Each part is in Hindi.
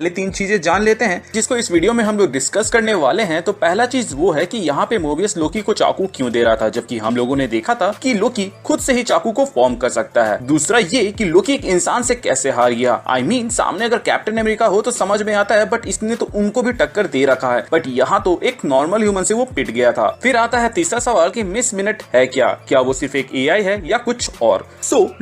पहले 3 चीजें जान लेते हैं जिसको इस वीडियो में हम लोग डिस्कस करने वाले हैं। तो पहला चीज वो है कि यहाँ पे मोबियस लोकी को चाकू क्यों दे रहा था, जबकि हम लोगों ने देखा था कि लोकी खुद से ही चाकू को फॉर्म कर सकता है। दूसरा ये कि लोकी एक इंसान से कैसे हार गया। I mean, सामने अगर कैप्टन अमेरिका हो तो समझ में आता है, बट इसने तो उनको भी टक्कर दे रखा है, बट यहाँ तो एक नॉर्मल ह्यूमन से वो पिट गया था। फिर आता है तीसरा सवाल कि मिस मिनट है क्या वो सिर्फ एक AI है या कुछ और।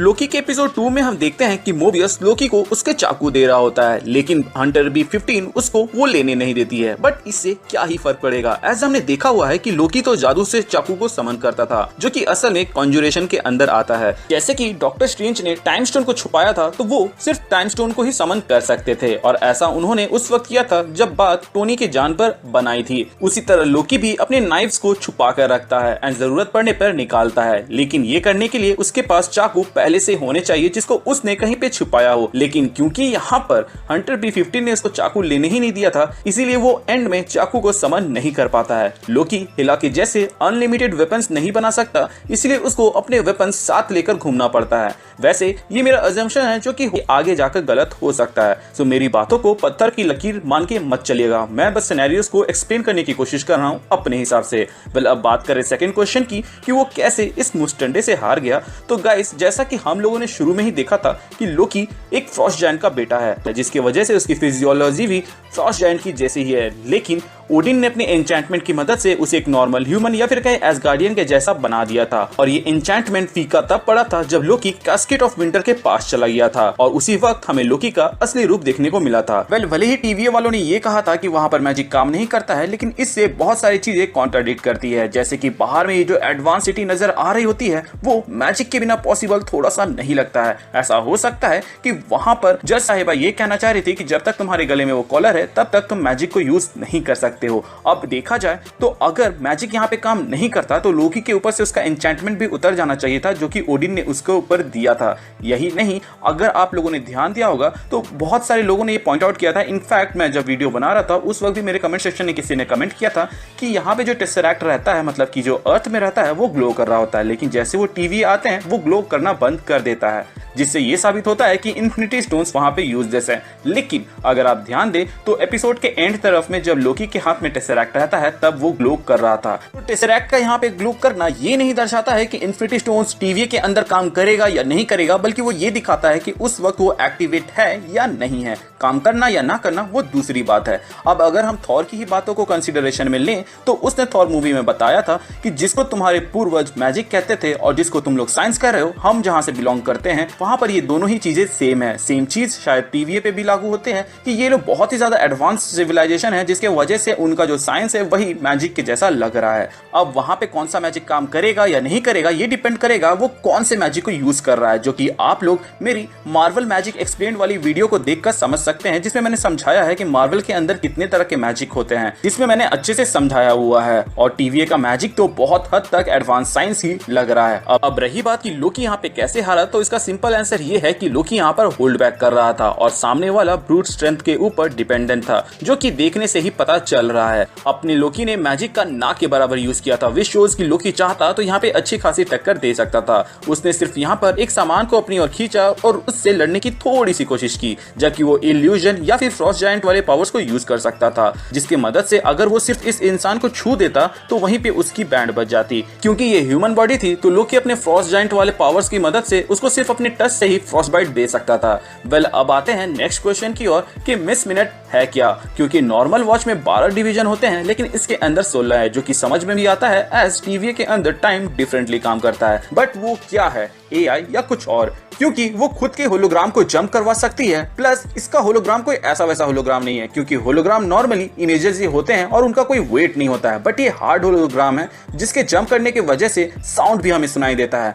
लोकी के एपिसोड 2 में हम देखते हैं कि मोबियस लोकी को उसके चाकू दे रहा होता है, लेकिन हंटर B-15 उसको वो लेने नहीं देती है। बट इससे क्या ही फर्क पड़ेगा, एज हमने देखा हुआ है कि लोकी तो जादू से चाकू को समन करता था, जो कि असल में कॉन्जुरेशन के अंदर आता है। जैसे कि डॉक्टर स्ट्रेंज ने टाइम स्टोन को छुपाया था, तो वो सिर्फ टाइम स्टोन को ही समन कर सकते थे, और ऐसा उन्होंने उस वक्त किया था जब बात टोनी की जान पर बनाई थी। उसी तरह लोकी भी अपने नाइफ्स को छुपा कर रखता है एंड जरूरत पड़ने पर निकालता है, लेकिन ये करने के लिए उसके पास चाकू पहले से होने चाहिए जिसको उसने कहीं पे छुपाया हो। लेकिन क्योंकि यहाँ पर हंटर B-15 ने उसको चाकू लेने ही नहीं दिया था, इसीलिए वो एंड में चाकू को समन नहीं कर पाता है। लोकी हिला के जैसे अनलिमिटेड वेपन्स नहीं बना सकता, इसलिए उसको अपने वेपन्स साथ लेकर घूमना पड़ता है। वैसे ये मेरा अजम्पशन है जो कि आगे जाकर गलत हो सकता है, सो मेरी बातों को पत्थर की लकीर मान के मत चलिएगा। मैं बस सिनेरियोस को एक्सप्लेन करने की कोशिश कर रहा हूँ अपने हिसाब से। वेल, अब बात करें सेकंड क्वेश्चन की कि वो कैसे इस मुस्टंडे से हार गया। तो गाइस, जैसा कि हम लोगों ने शुरू में ही देखा था कि लोकी एक फ्रॉस्ट जायंट का बेटा है, जिसकी वजह से उसकी फिजियोलॉजी भी फ्रॉस्ट जायंट की जैसी ही है, लेकिन ओडिन ने अपने एन्चेंटमेंट की मदद से उसे एक नॉर्मल ह्यूमन या फिर कहीं एसगार्डियन के जैसा बना दिया था। और ये एन्चेंटमेंट फीका तब पड़ा था जब लोकी कैस्केट ऑफ विंटर के पास चला गया था, और उसी वक्त हमें लोकी का असली रूप देखने को मिला था। वेल, भले ही टीवीए वालों ने ये कहा था कि वहां पर मैजिक काम नहीं करता है, लेकिन इससे बहुत सारी चीजें कॉन्ट्राडिक्ट करती है। जैसे कि बाहर में ये जो एडवांस सिटी नजर आ रही होती है, वो मैजिक के बिना पॉसिबल थोड़ा सा नहीं लगता है। ऐसा हो सकता है कि वहां पर जज साहिबा ये कहना चाह रही थी कि जब तक तुम्हारे गले में वो कॉलर है तब तक तुम मैजिक को यूज नहीं कर सकते हो। अब देखा जाए तो अगर मैजिक यहाँ पे काम नहीं करता तो लोकी के ऊपर से उसका एन्चेंटमेंट भी उतर जाना चाहिए था, जो कि ओडिन ने उसके ऊपर दिया था। यही नहीं, अगर आप लोगों ने ध्यान दिया होगा तो बहुत सारे लोगों ने ये पॉइंट आउट किया था। इनफैक्ट मैं जब वीडियो बना रहा था उस वक्त भी मेरे कमेंट सेक्शन में किसी ने कमेंट किया था कि यहाँ पे जो टेसरैक्ट रहता है, मतलब कि जो अर्थ में रहता है, वो ग्लो कर रहा होता है, लेकिन जैसे वो टीवी आते हैं वो ग्लो करना बंद कर देता है, जिससे ये साबित होता है कि इन्फिनिटी स्टोन्स वहां पे यूजलेस है। लेकिन अगर आप ध्यान दें तो एपिसोड के एंड तरफ में जब लोकी के हाथ में टेसरैक्ट रहता है तब वो ग्लो कर रहा था। तो टेसरैक्ट का यहाँ पे ग्लो करना ये नहीं दर्शाता है कि इन्फिनिटी स्टोन्स टीवी के अंदर काम करेगा या नहीं करेगा, बल्कि वो ये दिखाता है कि उस वक्त वो एक्टिवेट है या नहीं है। काम करना या ना करना वो दूसरी बात है। अब अगर हम थॉर की ही बातों को कंसिडरेशन में लें तो उसने थॉर मूवी में बताया था कि जिसको तुम्हारे पूर्वज मैजिक कहते थे और जिसको तुम लोग साइंस कह रहे हो, हम जहां से बिलोंग करते हैं वहां पर ये दोनों ही चीजें सेम है। सेम चीज शायद टीवीए पे भी लागू होते हैं कि ये लोग बहुत ही ज्यादा एडवांस सिविलाइजेशन है, जिसके वजह से उनका जो साइंस है वही मैजिक के जैसा लग रहा है। अब वहां पे कौन सा मैजिक काम करेगा या नहीं करेगा ये डिपेंड करेगा वो कौन से मैजिक को यूज कर रहा है, जो कि आप लोग मेरी मार्वल मैजिक एक्सप्लेन वाली वीडियो को देखकर समझ सकते हैं, जिसमें मैंने समझाया है कि मार्वल के अंदर कितने तरह के मैजिक होते हैं, जिसमें मैंने अच्छे से समझाया हुआ है। और टीवीए का मैजिक तो बहुत हद तक एडवांस साइंस ही लग रहा है। अब रही बात कि लोकी यहाँ पे कैसे हारा, तो इसका सिंपल आंसर ये है कि लोकी यहाँ पर होल्ड बैक कर रहा था और सामने वाला ब्रूट स्ट्रेंथ के ऊपर डिपेंडेंट था, जो कि देखने से ही पता चल रहा है। अपने लोकी ने मैजिक का ना के बराबर यूज किया था, विच शोज कि लोकी चाहता तो यहाँ पे अच्छी खासी टक्कर दे सकता था। उसने सिर्फ यहाँ पर एक सामान को अपनी ओर खींचा और उससे लड़ने की थोड़ी सी कोशिश की, जबकि वो इल्यूजन या फिर फ्रॉस्ट जायंट वाले पावर्स को यूज कर सकता था, जिसकी मदद से अगर वो सिर्फ इस इंसान को छू देता तो वहीं पे उसकी बैंड बच जाती। क्योंकि ये ह्यूमन बॉडी थी तो लोकी अपने फ्रॉस्ट जायंट वाले पावर्स की मदद से उसको सिर्फ अपने टच से ही फ्रॉस्ट बाइट दे सकता था। वेल, अब आते हैं नेक्स्ट क्वेश्चन की ओर कि मिस मिनट है क्या, क्योंकि नॉर्मल वॉच में 12 डिवीजन होते हैं लेकिन इसके अंदर 16 है, जो कि समझ में भी आता है एज टीवीए के अंदर टाइम डिफरेंटली काम करता है। बट वो क्या है, AI या कुछ और, क्योंकि वो खुद के होलोग्राम को जंप करवा सकती है। प्लस इसका होलोग्राम कोई ऐसा वैसा होलोग्राम नहीं है, क्योंकि होलोग्राम नॉर्मली इमेजेस ही होते हैं और उनका कोई वेट नहीं होता है, बट ये हार्ड होलोग्राम है जिसके जंप करने की वजह से साउंड भी हमें सुनाई देता है।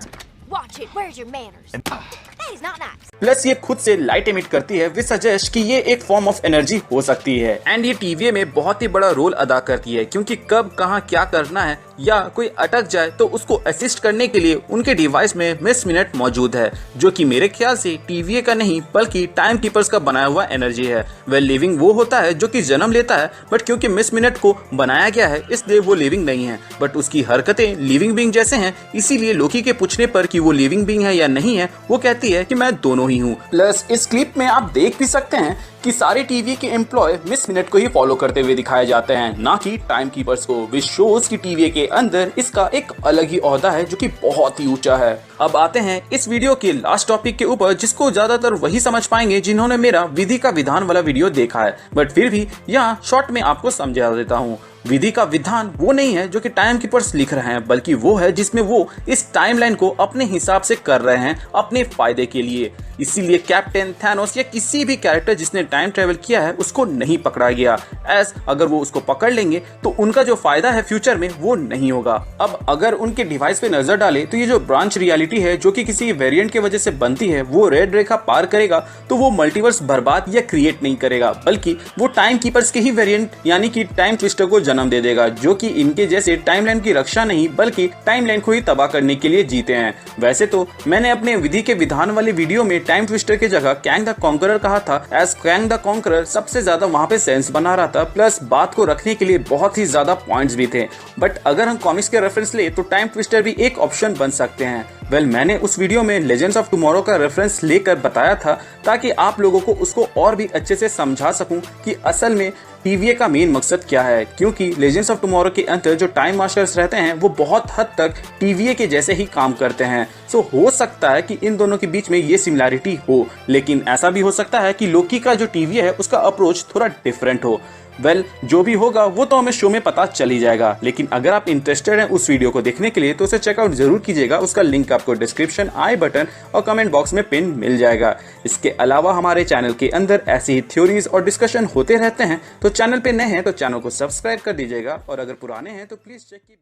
Watch it. Where's your manners? That is not nice. Plus ये खुद से लाइट एमिट करती है, विच सजेस्ट कि ये एक फॉर्म ऑफ एनर्जी हो सकती है। एंड ये टीवीए में बहुत ही बड़ा रोल अदा करती है, क्योंकि कब कहाँ क्या करना है या कोई अटक जाए तो उसको असिस्ट करने के लिए उनके डिवाइस में मिस मिनट मौजूद है, जो कि मेरे ख्याल से टीवीए का नहीं बल्कि टाइम कीपर्स का बनाया हुआ एनर्जी है। वह लिविंग वो होता है जो कि जन्म लेता है, बट क्योंकि मिस मिनट को बनाया गया है इसलिए वो लिविंग नहीं है, बट उसकी हरकतें लिविंग बीइंग जैसे हैं। इसीलिए लोकी के पूछने पर कि वो लिविंग बीइंग है या नहीं है, वो कहती है कि मैं दोनों ही हूँ। प्लस इस क्लिप में आप देख भी सकते हैं कि कि सारे टीवी के एम्प्लॉय मिस मिनट को ही फॉलो करते हुए दिखाए जाते हैं, ना कि टाइम कीपर्स को। विच शोज की टीवी के अंदर इसका एक अलग ही ओहदा है जो कि बहुत ही ऊंचा है। अब आते हैं इस वीडियो के लास्ट टॉपिक के ऊपर, जिसको ज्यादातर वही समझ पाएंगे जिन्होंने मेरा विधि का विधान वाला वीडियो देखा है, बट फिर भी यहाँ शॉर्ट में आपको समझा देता हूँ। विधि का विधान वो नहीं है जो कि टाइम कीपर्स लिख रहे हैं, बल्कि वो है जिसमें वो इस टाइमलाइन को अपने हिसाब से कर रहे हैं अपने फायदे के लिए। इसीलिए कैप्टन, थैनोस या किसी भी कैरेक्टर जिसने टाइम ट्रेवल किया है उसको नहीं पकड़ा गया, एज अगर वो उसको पकड़ लेंगे तो उनका जो फायदा है फ्यूचर में वो नहीं होगा। अब अगर उनके डिवाइस पे नजर डाले तो ये जो ब्रांच रियलिटी है जो कि किसी वेरिएंट की वजह से बनती है, वो रेड रेखा पार करेगा तो वो मल्टीवर्स बर्बाद या क्रिएट नहीं करेगा, बल्कि वो टाइम कीपर्स के ही वेरिएंट यानी कि टाइम ट्विस्टर को जन्म दे देगा, जो कि इनके जैसे टाइमलाइन की रक्षा नहीं बल्कि टाइमलाइन को ही तबाह करने के लिए जीते हैं। वैसे तो मैंने अपने विधि के विधान वाले वीडियो में टाइम ट्विस्टर की जगह कैंग द कॉन्करर कहा था, एज कैंग द कॉन्करर सबसे ज्यादा वहां पे सेंस बना रहा था, प्लस बात को रखने के लिए बहुत ही ज्यादा पॉइंट्स भी थे। बट अगर हम कॉमिक्स के रेफरेंस ले तो टाइम ट्विस्टर भी एक ऑप्शन बन सकते हैं। मैंने उस वीडियो में लेजेंड्स ऑफ टुमारो का रेफरेंस लेकर बताया था ताकि आप लोगों को उसको और भी अच्छे से समझा सकूं कि असल में टीवीए का मेन मकसद क्या है, क्योंकि लेजेंड्स ऑफ टुमारो के अंदर जो टाइम मास्टर्स रहते हैं वो बहुत हद तक टीवीए के जैसे ही काम करते हैं। सो हो सकता है कि इन दोनों के बीच में ये सिमिलैरिटी हो, लेकिन ऐसा भी हो सकता है कि लोकी का जो टीवीए है उसका अप्रोच थोड़ा डिफरेंट हो। जो भी होगा वो तो हमें शो में पता चल ही जाएगा, लेकिन अगर आप इंटरेस्टेड हैं उस वीडियो को देखने के लिए तो उसे चेकआउट जरूर कीजिएगा। उसका लिंक आपको डिस्क्रिप्शन, आई बटन और कमेंट बॉक्स में पिन मिल जाएगा। इसके अलावा हमारे चैनल के अंदर ऐसी ही थ्योरीज और डिस्कशन होते रहते हैं, तो चैनल पे नए हैं तो चैनल को सब्सक्राइब कर दीजिएगा, और अगर पुराने हैं तो प्लीज चेक की